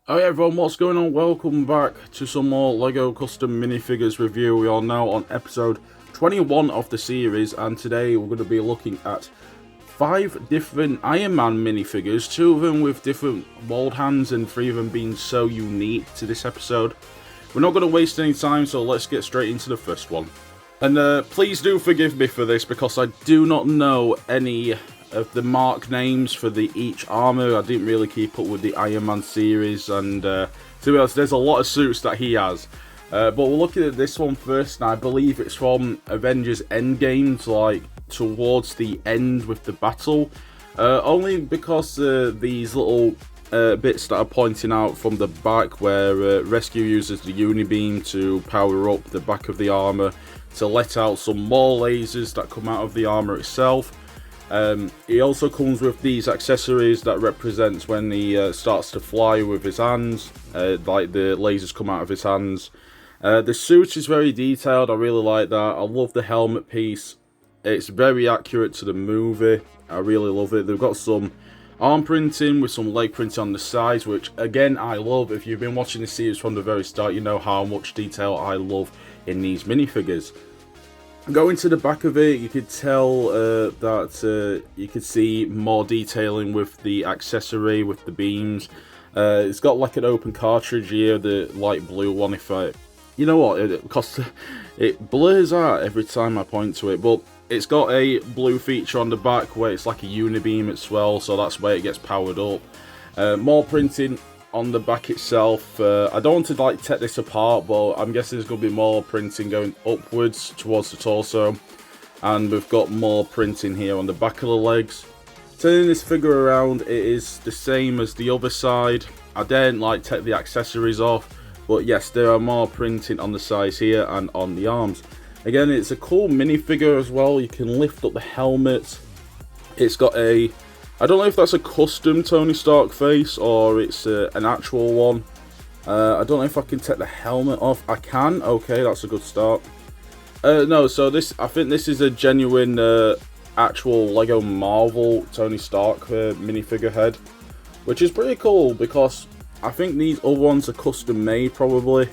Hi everyone, what's going on? Welcome back to some more LEGO Custom Minifigures review. We are now on episode 21 of the series, and today we're going to be looking at 5 different Iron Man minifigures, 2 of them with different mold hands and 3 of them being so unique to this episode. We're not going to waste any time, so let's get straight into the first one. And please do forgive me for this because I do not know any of the mark names for each armor. I didn't really keep up with the Iron Man series, and to be honest, there's a lot of suits that he has. But we're looking at this one first, and I believe it's from Avengers Endgame, like towards the end with the battle. Only because these little bits that are pointing out from the back where Rescue uses the Unibeam to power up the back of the armor to let out some more lasers that come out of the armor itself. He also comes with these accessories that represents when he starts to fly with his hands, like the lasers come out of his hands. The suit is very detailed, I really like that. I love the helmet piece. It's very accurate to the movie. I really love it. They've got some arm printing with some leg printing on the sides, which again I love. If you've been watching the series from the very start, you know how much detail I love in these minifigures. Going to the back of it, you could tell that you could see more detailing with the accessory, with the beams. It's got like an open cartridge here, the light blue one. You know what, it blurs out every time I point to it, but it's got a blue feature on the back where it's like a unibeam as well, so that's where it gets powered up. More printing on the back itself. I don't want to like take this apart, but I'm guessing there's going to be more printing going upwards towards the torso, and we've got more printing here on the back of the legs. Turning this figure around, it is the same as the other side. I didn't like take the accessories off, but yes, there are more printing on the sides here and on the arms. Again, it's a cool minifigure as well. You can lift up the helmet. It's got a, I don't know if that's a custom Tony Stark face or it's an actual one. I don't know if I can take the helmet off. I can. Okay, that's a good start. No, so I think this is a genuine actual Lego Marvel Tony Stark minifigure head, which is pretty cool because I think these other ones are custom made probably.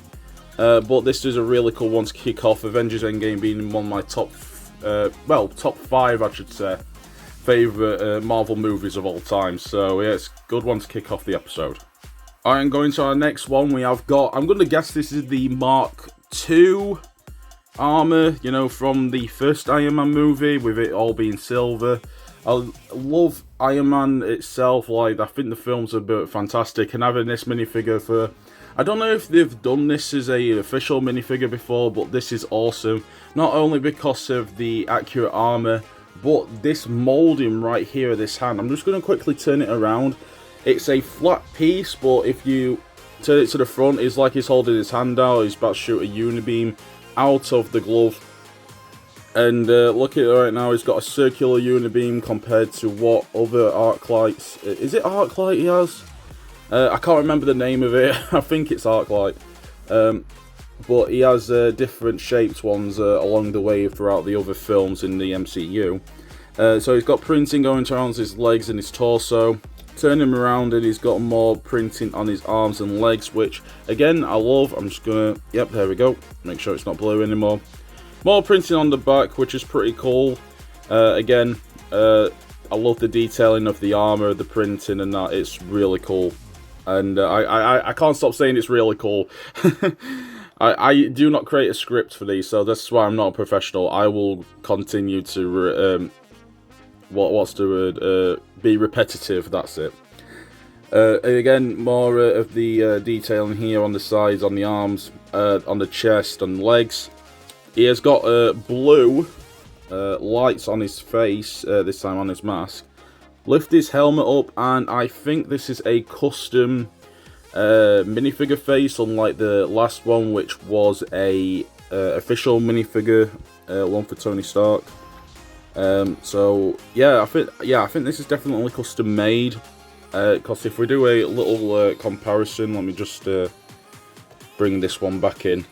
But this is a really cool one to kick off. Avengers Endgame being one of my top 5 I should say, favourite Marvel movies of all time. So yeah, it's a good one to kick off the episode. Alright, and going to our next one, we have got, I'm going to guess this is the Mark II armour, you know, from the first Iron Man movie, with it all being silver. I love Iron Man itself, like, I think the films are fantastic, and having this minifigure for, I don't know if they've done this as a official minifigure before, but this is awesome. Not only because of the accurate armour, but this moulding right here of this hand. I'm just going to quickly turn it around. It's a flat piece, but if you turn it to the front, it's like he's holding his hand out. He's about to shoot a unibeam out of the glove. And look at it right now, he's got a circular unibeam compared to what other arc lights. Is it arc light he has? I can't remember the name of it. I think it's arc light. But he has different shaped ones along the way throughout the other films in the MCU. So he's got printing going around his legs and his torso. Turn him around and he's got more printing on his arms and legs, which again I love. I'm just gonna, yep, there we go. Make sure it's not blue anymore. More printing on the back, which is pretty cool. Again, I love the detailing of the armor, the printing and that. It's really cool. And I can't stop saying it's really cool. I do not create a script for these, so that's why I'm not a professional. I will continue to be repetitive. That's it. Again, more of the detailing here on the sides, on the arms, on the chest and legs. He has got blue lights on his face, this time on his mask. Lift his helmet up, and I think this is a custom minifigure face, unlike the last one, which was a official minifigure one for Tony Stark. So yeah, I think this is definitely custom made. Because if we do a little comparison, let me just bring this one back in.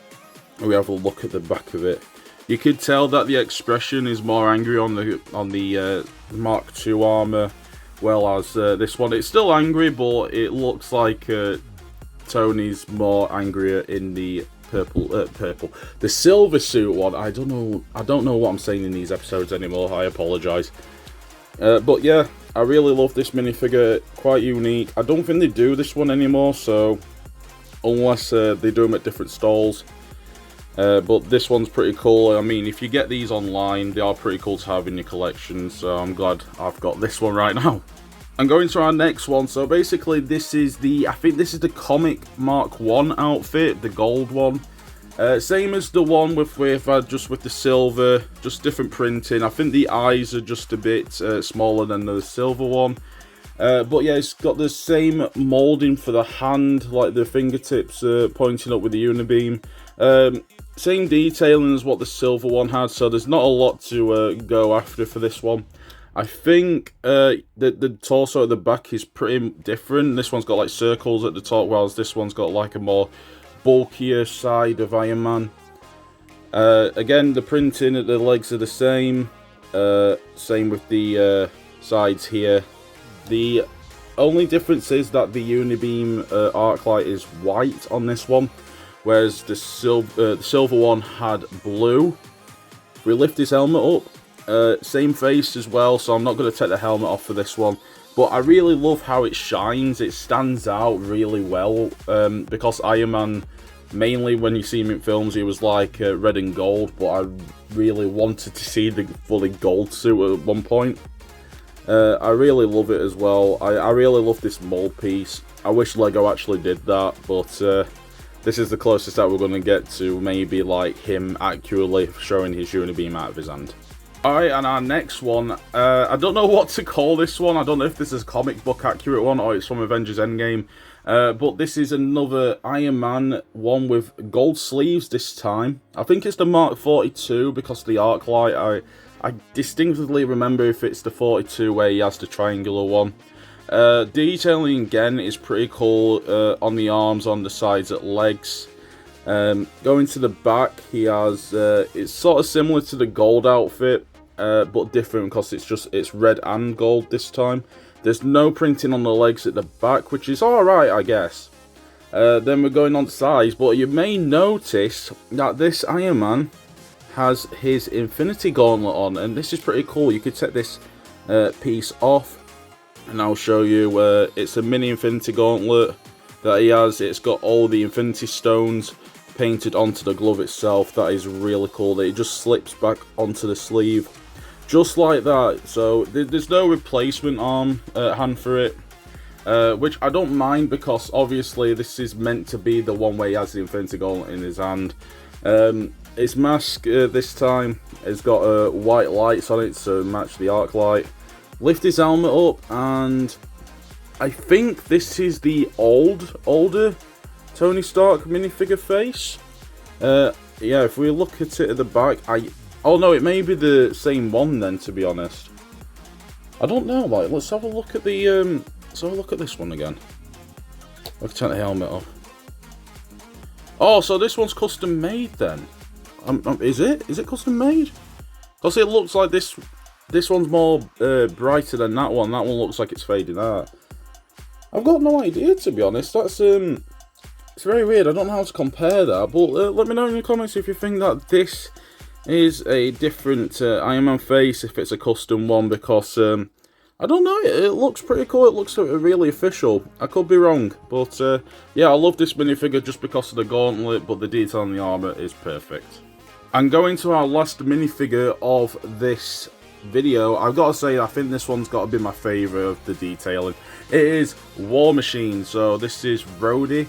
We have a look at the back of it. You could tell that the expression is more angry on the Mark II armor, well as this one. It's still angry, but it looks like Tony's more angrier in the the silver suit one. I don't know what I'm saying in these episodes anymore. I apologise. But yeah, I really love this minifigure. Quite unique. I don't think they do this one anymore, so unless they do them at different stalls. But this one's pretty cool. I mean, if you get these online, they are pretty cool to have in your collection, so I'm glad I've got this one right now. And going to our next one, so basically this is I think this is the Comic Mark 1 outfit, the gold one. Same as the one we've had, just with the silver, just different printing. I think the eyes are just a bit smaller than the silver one. But yeah, it's got the same moulding for the hand, like the fingertips pointing up with the unibeam. Same detailing as what the silver one had, so there's not a lot to go after for this one. I think the torso at the back is pretty different. This one's got like circles at the top, whereas this one's got like a more bulkier side of Iron Man. Again, the printing at the legs are the same. Same with the sides here. The only difference is that the unibeam arc light is white on this one, whereas the silver one had blue. If we lift his helmet up, same face as well, so I'm not going to take the helmet off for this one. But I really love how it shines. It stands out really well, because Iron Man, mainly when you see him in films, he was like red and gold, but I really wanted to see the fully gold suit at one point. I really love it as well. I really love this mold piece. I wish Lego actually did that, but this is the closest that we're going to get to maybe like him accurately showing his unibeam out of his hand. Alright, and our next one, I don't know what to call this one. I don't know if this is a comic book accurate one or it's from Avengers Endgame. But this is another Iron Man one with gold sleeves this time. I think it's the Mark 42 because of the arc light. I distinctly remember if it's the 42 where he has the triangular one. Detailing again is pretty cool on the arms, on the sides, at legs. Going to the back, he has, it's sort of similar to the gold outfit, but different because it's red and gold this time. There's no printing on the legs at the back, which is alright, I guess. Then we're going on to size, but you may notice that this Iron Man has his Infinity Gauntlet on, and this is pretty cool. You could take this piece off, and I'll show you. It's a mini Infinity Gauntlet that he has. It's got all the Infinity Stones painted onto the glove itself. That is really cool. That it just slips back onto the sleeve, just like that. So there's no replacement arm hand for it, which I don't mind because obviously this is meant to be the one where he has the Infinity Gauntlet in his hand. His mask this time has got white lights on it to match the arc light. Lift his helmet up, and I think this is the older Tony Stark minifigure face. Yeah, if we look at it at the back, oh no, it may be the same one then, to be honest. I don't know. Like, let's have a look at the let's have a look at this one again. Let's take the helmet off. Oh, so this one's custom made then. Is it custom made? Because it looks like this one's more brighter than that one. That one looks like it's fading out. I've got no idea, to be honest. That's it's very weird. I don't know how to compare that. But let me know in the comments if you think that this is a different Iron Man face, if it's a custom one, because I don't know. It looks pretty cool. It looks really official. I could be wrong, but yeah, I love this minifigure just because of the gauntlet, but the detail on the armor is perfect. And going to our last minifigure of this video, I've got to say, I think this one's got to be my favourite of the detailing. It is War Machine. So this is Rhodey,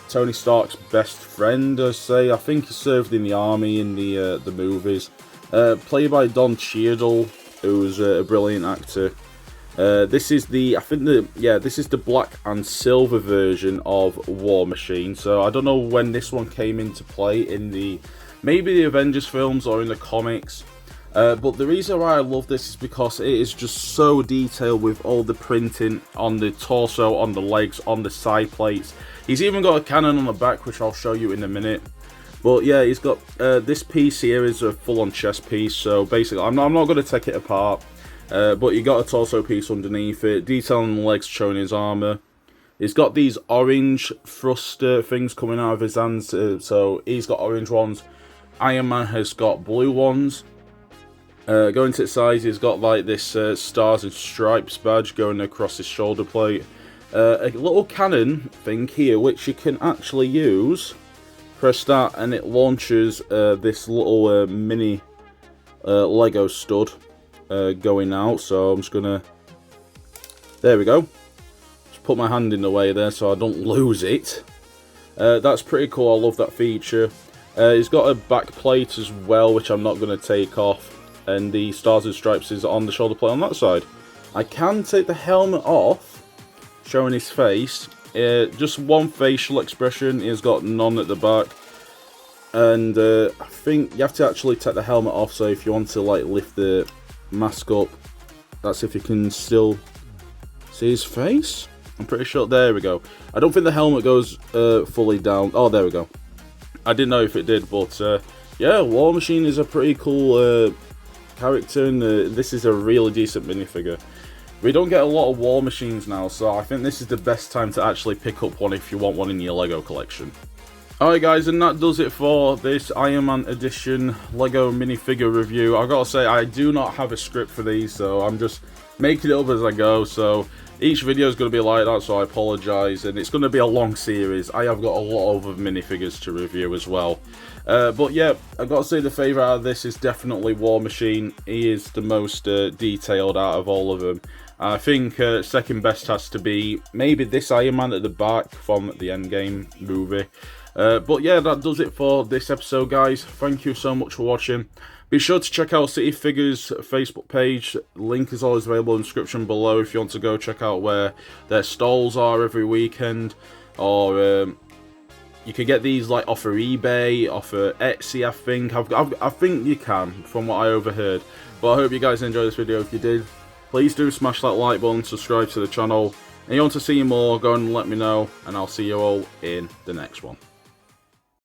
Tony Stark's best friend, I say. I think he served in the army in the movies. Played by Don Cheadle, who's a brilliant actor. This is this is the black and silver version of War Machine. So I don't know when this one came into play in maybe the Avengers films or in the comics. But the reason why I love this is because it is just so detailed with all the printing on the torso, on the legs, on the side plates. He's even got a cannon on the back, which I'll show you in a minute. But yeah, he's got this piece here is a full-on chest piece. So basically, I'm not going to take it apart. But you got a torso piece underneath it, detail on the legs showing his armor. He's got these orange thruster things coming out of his hands, so he's got orange ones. Iron Man has got blue ones. Going to the sides, he's got like this stars and stripes badge going across his shoulder plate. A little cannon thing here, which you can actually use. Press that and it launches this little mini Lego stud going out. So I'm just gonna, there we go. Just put my hand in the way there so I don't lose it. That's pretty cool, I love that feature. He's got a back plate as well, which I'm not going to take off. And the stars and stripes is on the shoulder plate on that side. I can take the helmet off, showing his face. Just one facial expression, he's got none at the back. And I think you have to actually take the helmet off, so if you want to like lift the mask up, that's if you can still see his face. I'm pretty sure, there we go. I don't think the helmet goes fully down. Oh, there we go. I didn't know if it did, but yeah, War Machine is a pretty cool character, and this is a really decent minifigure. We don't get a lot of War Machines now, so I think this is the best time to actually pick up one if you want one in your Lego collection. Alright guys, and that does it for this Iron Man Edition Lego minifigure review. I've got to say, I do not have a script for these, so I'm just making it up as I go, so each video is going to be like that, so I apologise, and it's going to be a long series. I have got a lot of minifigures to review as well. But yeah, I've got to say the favourite out of this is definitely War Machine. He is the most detailed out of all of them. I think second best has to be maybe this Iron Man at the back from the Endgame movie. But yeah, that does it for this episode, guys. Thank you so much for watching. Be sure to check out City Figures' Facebook page. Link is always available in the description below if you want to go check out where their stalls are every weekend. Or you can get these like off of eBay, off of Etsy, I think. I think you can, from what I overheard. But I hope you guys enjoyed this video. If you did, please do smash that like button, subscribe to the channel. And you want to see more, go and let me know. And I'll see you all in the next one.